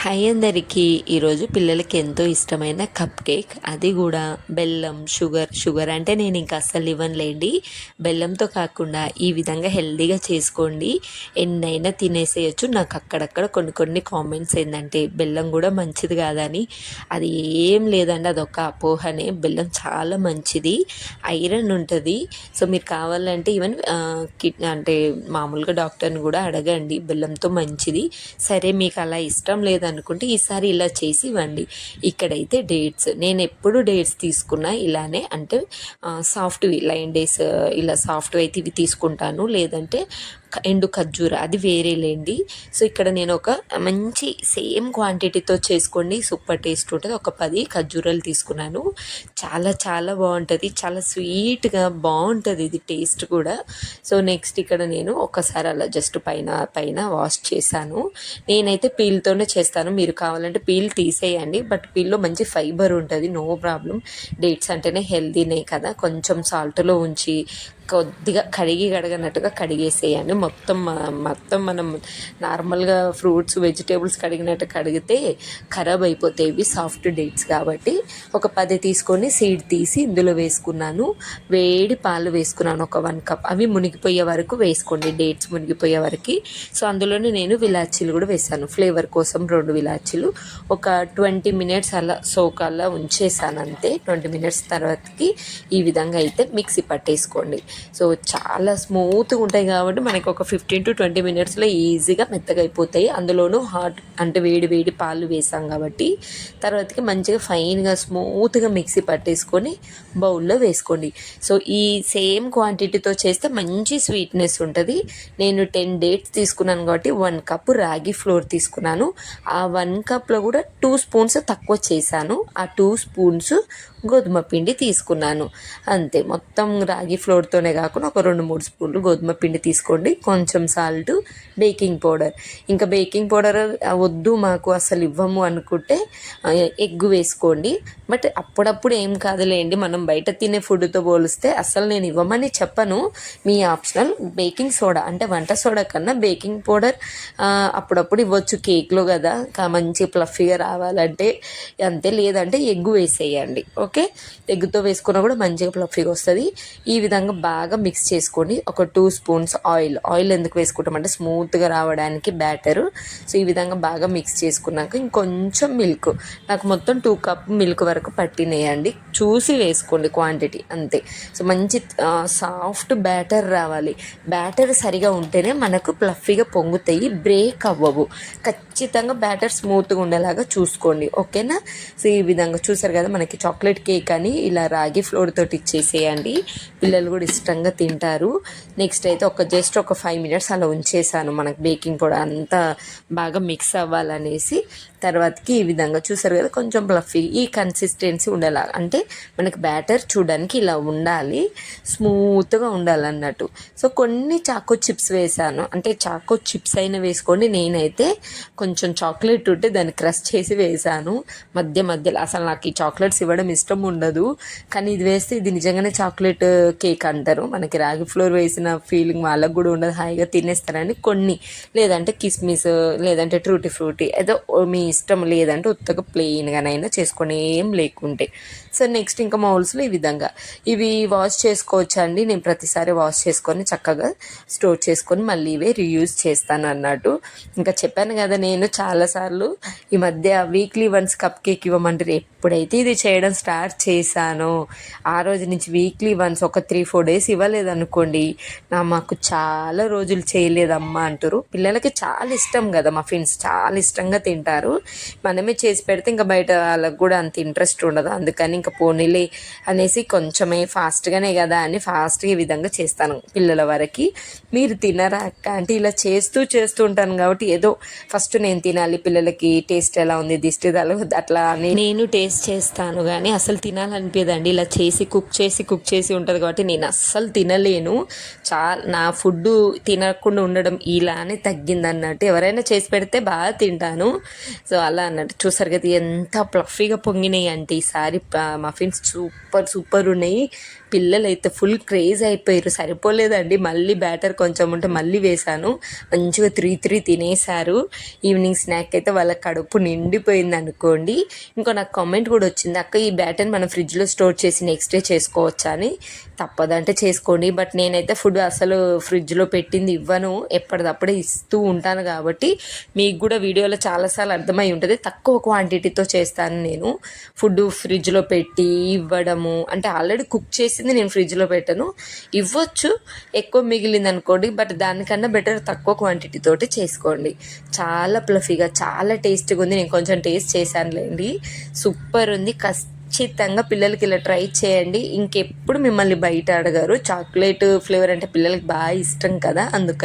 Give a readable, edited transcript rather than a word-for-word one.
Hi అందరికీ. ఈరోజు పిల్లలకి ఎంతో ఇష్టమైన కప్ కేక్, అది కూడా బెల్లం షుగర్ అంటే నేను ఇంకా అస్సలు ఇవ్వనులేండి. బెల్లంతో కాకుండా ఈ విధంగా హెల్దీగా చేసుకోండి, ఎన్నైనా తినేసేయచ్చు. నాకు అక్కడక్కడ కొన్ని కామెంట్స్ ఏంటంటే బెల్లం కూడా మంచిది కాదని. అది ఏం లేదండి, అదొక అపోహనే. బెల్లం చాలా మంచిది, ఐరన్ ఉంటుంది. సో మీరు కావాలంటే ఈవెన్ అంటే మామూలుగా డాక్టర్ని కూడా అడగండి, బెల్లంతో మంచిది. సరే మీకు అలా ఇష్టం లేదనుకుంటే ఈసారి ఇలా చేసి ఇవ్వండి. ఇక్కడైతే డేట్స్, నేను ఎప్పుడు డేట్స్ తీసుకున్నా ఇలానే, అంటే సాఫ్ట్వి లైన్ డేస్, ఇలా సాఫ్ట్వి అయితే ఇవి తీసుకుంటాను, లేదంటే ఎండు ఖర్జూర అది వేరేలేండి. సో ఇక్కడ నేను ఒక మంచి సేమ్ క్వాంటిటీతో చేసుకోండి, సూపర్ టేస్ట్ ఉంటుంది. ఒక 10 ఖర్జూరాలు తీసుకున్నాను. చాలా చాలా బాగుంటుంది, చాలా స్వీట్గా బాగుంటుంది ఇది టేస్ట్ కూడా. సో నెక్స్ట్ ఇక్కడ నేను ఒకసారి అలా జస్ట్ పైన వాష్ చేశాను. నేనైతే పీల్తోనే చేస్తాను, మీరు కావాలంటే పీల్ తీసేయండి, బట్ పీల్లో మంచి ఫైబర్ ఉంటుంది, నో ప్రాబ్లం. డేట్స్ అంటేనే హెల్దీనే కదా. కొంచెం సాల్ట్లో ఉంచి కొద్దిగా కడగనట్టుగా కడిగేసేయండి. మొత్తం మనం నార్మల్గా ఫ్రూట్స్ వెజిటేబుల్స్ కడిగినట్టు కడిగితే ఖరాబ్ అయిపోతాయి ఇవి, సాఫ్ట్ డేట్స్ కాబట్టి. ఒక 10 తీసుకొని సీడ్ తీసి ఇందులో వేసుకున్నాను. వేడి పాలు వేసుకున్నాను, ఒక 1 కప్. అవి మునిగిపోయే వరకు వేసుకోండి, డేట్స్ మునిగిపోయే వరకు. సో అందులోనే నేను విలాచీలు కూడా వేసాను, ఫ్లేవర్ కోసం 2 విలాచీలు. ఒక 20 మినిట్స్ అలా సోకాల్లో ఉంచేసాను అంతే. 20 మినిట్స్ తర్వాతకి ఈ విధంగా అయితే మిక్సీ పట్టేసుకోండి. సో చాలా స్మూత్గా ఉంటాయి కాబట్టి మనకి ఒక 15 to 20 మినిట్స్లో ఈజీగా మెత్తగా అయిపోతాయి. అందులోనూ హాట్ అంటే వేడి పాలు వేసాం కాబట్టి. తర్వాతకి మంచిగా ఫైన్గా స్మూత్గా మిక్సీ పట్టేసుకొని బౌల్లో వేసుకోండి. సో ఈ సేమ్ క్వాంటిటీతో చేస్తే మంచి స్వీట్నెస్ ఉంటుంది. నేను 10 డేట్స్ తీసుకున్నాను కాబట్టి 1 కప్ రాగి ఫ్లోర్ తీసుకున్నాను. ఆ 1 కప్లో కూడా 2 స్పూన్స్ తక్కువ చేశాను. ఆ 2 స్పూన్స్ గోధుమ పిండి తీసుకున్నాను అంతే. మొత్తం రాగి ఫ్లోర్తోనే కాకుండా ఒక 2-3 స్పూన్లు గోధుమ పిండి తీసుకోండి. కొంచెం సాల్ట్, బేకింగ్ పౌడర్. ఇంకా బేకింగ్ పౌడర్ వద్దు మాకు అసలు ఇవ్వము అనుకుంటే ఎగ్ వేసుకోండి. బట్ అప్పుడప్పుడు ఏం కాదులేండి, మనం బయట తినే ఫుడ్తో పోలిస్తే అసలు నేను ఇవ్వమని చెప్పను, మీ ఆప్షనల్. బేకింగ్ సోడా అంటే వంట సోడా కన్నా బేకింగ్ పౌడర్ అప్పుడప్పుడు ఇవ్వచ్చు, కేక్లో కదా మంచి ప్లఫీగా రావాలంటే అంతే. లేదంటే ఎగ్ వేసేయండి, ఓకే. ఎగ్తో వేసుకున్నా కూడా మంచిగా ప్లఫీగా వస్తుంది. ఈ విధంగా బాగా మిక్స్ చేసుకోండి. ఒక 2 స్పూన్స్ ఆయిల్ ఎందుకు వేసుకుంటామంటే స్మూత్గా రావడానికి బ్యాటరు. సో ఈ విధంగా బాగా మిక్స్ చేసుకున్నాక ఇంకొంచెం మిల్క్, నాకు మొత్తం 2 కప్ మిల్క్ వరకు పట్టినేయండి, చూసి వేసుకోండి క్వాంటిటీ అంతే. సో మంచి సాఫ్ట్ బ్యాటర్ రావాలి. బ్యాటర్ సరిగా ఉంటేనే మనకు ప్లఫీగా పొంగుతాయి, బ్రేక్ అవ్వవు. ఖచ్చితంగా బ్యాటర్ స్మూత్గా ఉండేలాగా చూసుకోండి, ఓకేనా. సో ఈ విధంగా చూసారు కదా, మనకి చాక్లెట్ కేక్ అని ఇలా రాగి ఫ్లోర్ తోటి ఇచ్చేసేయండి, పిల్లలు కూడా ఇష్టంగా తింటారు. నెక్స్ట్ అయితే జస్ట్ ఒక 5 మినిట్స్ అలా ఉంచేసాను, మనకు బేకింగ్ పౌడర్ అంతా బాగా మిక్స్ అవ్వాలనేసి. తర్వాతకి ఈ విధంగా చూసారు కదా, కొంచెం ప్లఫీ ఈ కన్సిస్టెన్సీ ఉండేలా, అంటే మనకి బ్యాటర్ చూడడానికి ఇలా ఉండాలి, స్మూత్గా ఉండాలన్నట్టు. సో కొన్ని చాకో చిప్స్ వేసాను, అంటే చాకో చిప్స్ అయినా వేసుకోండి. నేనైతే కొంచెం చాక్లెట్ ఉంటే దాన్ని క్రష్ చేసి వేసాను మధ్యలో. అసలు నాకు ఈ చాక్లెట్స్ ఇవ్వడం ఇష్టం ఉండదు, కానీ ఇది వేస్తే ఇది నిజంగానే చాక్లెట్ కేక్ అంటారు. మనకి రాగి ఫ్లోర్ వేసిన ఫీలింగ్ వాళ్ళకు కూడా ఉండదు, హాయిగా తినేస్తారని కొన్ని. లేదంటే కిస్మిస్, లేదంటే ట్రూటీ ఫ్రూటీ, ఏదో మీ ఇష్టం. లేదంటే ఉత్తగా ప్లెయిన్గానైనా చేసుకొని ఏం లేకుంటే. సో నెక్స్ట్ ఇంకా మౌల్స్లో ఈ విధంగా ఇవి వాష్ చేసుకోవచ్చు అండి. నేను ప్రతిసారి వాష్ చేసుకొని చక్కగా స్టోర్ చేసుకొని మళ్ళీ ఇవే రీయూజ్ చేస్తాను అన్నట్టు. ఇంకా చెప్పాను కదా, నేను చాలాసార్లు ఈ మధ్య వీక్లీ వన్స్ కప్ కేక్ ఇవ్వమంటారు. ఎప్పుడైతే ఇది చేయడం స్టార్ట్ చేశానో ఆ రోజు నుంచి వీక్లీ వన్స్ ఒక 3-4 డేస్ ఇవ్వలేదనుకోండి, మాకు చాలా రోజులు చేయలేదమ్మా అంటారు. పిల్లలకి చాలా ఇష్టం కదా, మఫిన్స్ చాలా ఇష్టంగా తింటారు. మనమే చేసి పెడితే ఇంకా బయట వాళ్ళకి కూడా అంత ఇంట్రెస్ట్ ఉండదు. అందుకని ఇంకా పోనీలే అనేసి కొంచెమే ఫాస్ట్గానే కదా అని ఫాస్ట్గా ఈ విధంగా చేస్తాను పిల్లల వరకు. మీరు తినరా అక్క అంటే ఇలా చేస్తూ ఉంటాను కాబట్టి ఏదో ఫస్ట్ నేను తినాలి, పిల్లలకి టేస్ట్ ఎలా ఉంది, దిష్టి తల అట్లా అని నేను టేస్ట్ చేస్తాను. కానీ అసలు తినాలనిపించదండి. ఇలా కుక్ చేసి ఉంటుంది కాబట్టి నేను అస్సలు తినలేను. నా ఫుడ్డు తినకుండా ఉండడం ఇలానే తగ్గిందన్నట్టు. ఎవరైనా చేసి పెడితే బాగా తింటాను. సో అలా అన్నట్టు. చూసారు కదా ఎంత ప్లఫీగా పొంగినాయి అంటే ఈసారి మఫిన్స్ సూపర్ ఉన్నాయి. పిల్లలు అయితే ఫుల్ క్రేజ్ అయిపోయారు. సరిపోలేదండి, మళ్ళీ బ్యాటర్ కొంచెం ఉంటే మళ్ళీ వేశాను. మంచిగా 3 తినేశారు. ఈవినింగ్ స్నాక్ అయితే వాళ్ళ కడుపు నిండిపోయింది అనుకోండి. ఇంకో నాకు కామెంట్ కూడా వచ్చింది, అక్క ఈ బ్యాటర్ని మనం ఫ్రిడ్జ్లో స్టోర్ చేసి నెక్స్ట్ డే చేసుకోవచ్చా అని. తప్పదంటే చేసుకోండి, బట్ నేనైతే ఫుడ్ అసలు ఫ్రిడ్జ్లో పెట్టింది ఇవ్వను, ఎప్పటిదప్పుడే ఇస్తూ ఉంటాను. కాబట్టి మీకు కూడా వీడియోలో చాలాసార్లు అర్థమై ఉంటుంది, తక్కువ క్వాంటిటీతో చేస్తాను నేను. ఫుడ్ ఫ్రిడ్జ్లో పెట్టి ఇవ్వడము అంటే ఆల్రెడీ కుక్ చేసింది నేను ఫ్రిడ్జ్లో పెట్టను. ఇవ్వచ్చు ఎక్కువ మిగిలింది అనుకోండి, బట్ దానికన్నా బెటర్ తక్కువ క్వాంటిటీ తోటి చేసుకోండి. చాలా ప్లఫీగా చాలా టేస్టీగా ఉంది. నేను కొంచెం టేస్ట్ చేశానులేండి, సూపర్ ఉంది. ఖచ్చితంగా పిల్లలకి ఇలా ట్రై చేయండి. ఇంకెప్పుడు మిమ్మల్ని బయట అడగారు. చాక్లెట్ ఫ్లేవర్ అంటే పిల్లలకి బాగా ఇష్టం కదా, అందుకని